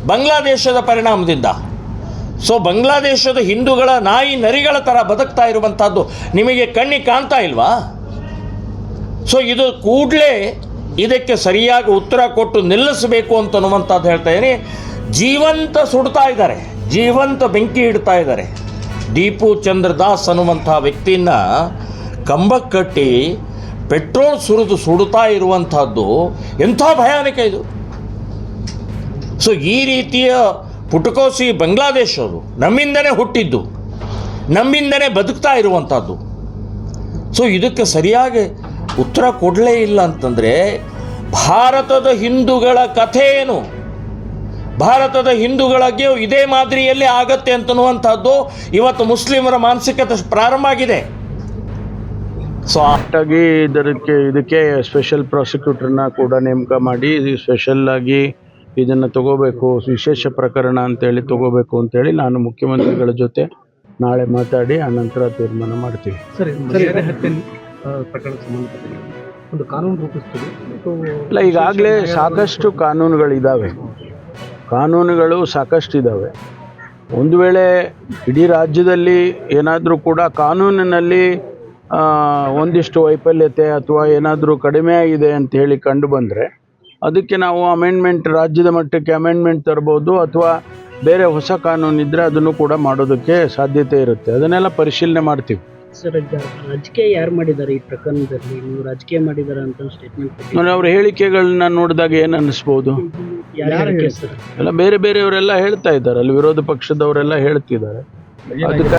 ಬಾಂಗ್ಲಾದೇಶದ ಪರಿಣಾಮದಿಂದ. ಸೊ ಬಾಂಗ್ಲಾದೇಶದ ಹಿಂದೂಗಳ ನಾಯಿ ನರಿಗಳ ಥರ ಬದುಕ್ತಾ ಇರುವಂಥದ್ದು ನಿಮಗೆ ಕಣ್ಣಿಗೆ ಕಾಣ್ತಾ ಇಲ್ವಾ? ಸೊ ಇದು ಕೂಡಲೇ ಇದಕ್ಕೆ ಸರಿಯಾಗಿ ಉತ್ತರ ಕೊಟ್ಟು ನಿಲ್ಲಿಸಬೇಕು ಅಂತನ್ನುವಂಥದ್ದು ಹೇಳ್ತಾ ಇದ್ದೀನಿ. ಜೀವಂತ ಸುಡ್ತಾ ಇದ್ದಾರೆ, ಜೀವಂತ ಬೆಂಕಿ ಇಡ್ತಾ ಇದ್ದಾರೆ. ದೀಪು ಚಂದ್ರದಾಸ್ ಅನ್ನುವಂಥ ವ್ಯಕ್ತಿಯನ್ನು ಕಂಬಕ್ಕೆ ಕಟ್ಟಿ ಪೆಟ್ರೋಲ್ ಸುಡುತ್ತಾ ಇರುವಂಥದ್ದು ಎಂಥ ಭಯಾನಕ ಇದು. ಸೊ ಈ ರೀತಿಯ ಪುಟಕೋಸಿ ಬಾಂಗ್ಲಾದೇಶವರು ನಮ್ಮಿಂದನೇ ಹುಟ್ಟಿದ್ದು, ನಮ್ಮಿಂದನೇ ಬದುಕ್ತಾ ಇರುವಂಥದ್ದು. ಸೊ ಇದಕ್ಕೆ ಸರಿಯಾಗಿ ಉತ್ತರ ಕೊಡಲೇ ಇಲ್ಲ ಅಂತಂದರೆ ಭಾರತದ ಹಿಂದೂಗಳ ಕಥೆ ಏನು? ಭಾರತದ ಹಿಂದೂಗಳಿಗೆ ಇದೇ ಮಾದರಿಯಲ್ಲಿ ಆಗತ್ತೆ ಅಂತನ್ನುವಂಥದ್ದು ಇವತ್ತು ಮುಸ್ಲಿಮರ ಮಾನಸಿಕತೆ ಪ್ರಾರಂಭ ಆಗಿದೆ. ಸೊ ಆಗಿ ಇದಕ್ಕೆ ಸ್ಪೆಷಲ್ ಪ್ರಾಸಿಕ್ಯೂಟರ್ನ ಕೂಡ ನೇಮಕ ಮಾಡಿ ಸ್ಪೆಷಲ್ ಆಗಿ ಇದನ್ನು ತಗೋಬೇಕು, ವಿಶೇಷ ಪ್ರಕರಣ ಅಂತೇಳಿ ತಗೋಬೇಕು ಅಂತೇಳಿ ನಾನು ಮುಖ್ಯಮಂತ್ರಿಗಳ ಜೊತೆ ನಾಳೆ ಮಾತಾಡಿ ಆನಂತರ ತೀರ್ಮಾನ ಮಾಡ್ತೀವಿ. ಒಂದು ಕಾನೂನು ರೂಪಿಸ್ತೀವಿ ಇಲ್ಲ, ಈಗಾಗಲೇ ಸಾಕಷ್ಟು ಕಾನೂನುಗಳು ಸಾಕಷ್ಟು ಇದ್ದಾವೆ. ಒಂದು ವೇಳೆ ಇಡೀ ರಾಜ್ಯದಲ್ಲಿ ಏನಾದರೂ ಕೂಡ ಕಾನೂನಿನಲ್ಲಿ ಒಂದಿಷ್ಟು ವೈಫಲ್ಯತೆ ಅಥವಾ ಏನಾದರೂ ಕಡಿಮೆ ಆಗಿದೆ ಅಂತ ಹೇಳಿ ಕಂಡು ಬಂದರೆ ಅದಕ್ಕೆ ನಾವು ಅಮೆಂಡ್ಮೆಂಟ್, ರಾಜ್ಯದ ಮಟ್ಟಕ್ಕೆ ಅಮೆಂಡ್ಮೆಂಟ್ ತರ್ಬೋದು, ಅಥವಾ ಬೇರೆ ಹೊಸ ಕಾನೂನು ಇದ್ದರೆ ಅದನ್ನು ಕೂಡ ಮಾಡೋದಕ್ಕೆ ಸಾಧ್ಯತೆ ಇರುತ್ತೆ. ಅದನ್ನೆಲ್ಲ ಪರಿಶೀಲನೆ ಮಾಡ್ತೀವಿ. ಸರ್, ರಾಜಕೀಯ ಯಾರು ಮಾಡಿದ್ದಾರೆ ಈ ಪ್ರಕರಣದಲ್ಲಿ? ನೀವು ರಾಜಕೀಯ ಮಾಡಿದ್ದಾರೆ ಅಂತ ಸ್ಟೇಟ್ಮೆಂಟ್ ನಾನು ಅವ್ರ ಹೇಳಿಕೆಗಳನ್ನ ನೋಡಿದಾಗ ಏನು ಅನ್ನಿಸ್ಬೋದು? ಎಲ್ಲ ಬೇರೆಯವರೆಲ್ಲ ಹೇಳ್ತಾ ಇದ್ದಾರೆ, ಅಲ್ಲಿ ವಿರೋಧ ಪಕ್ಷದವರೆಲ್ಲ ಹೇಳ್ತಿದ್ದಾರೆ. ಅದಕ್ಕೆ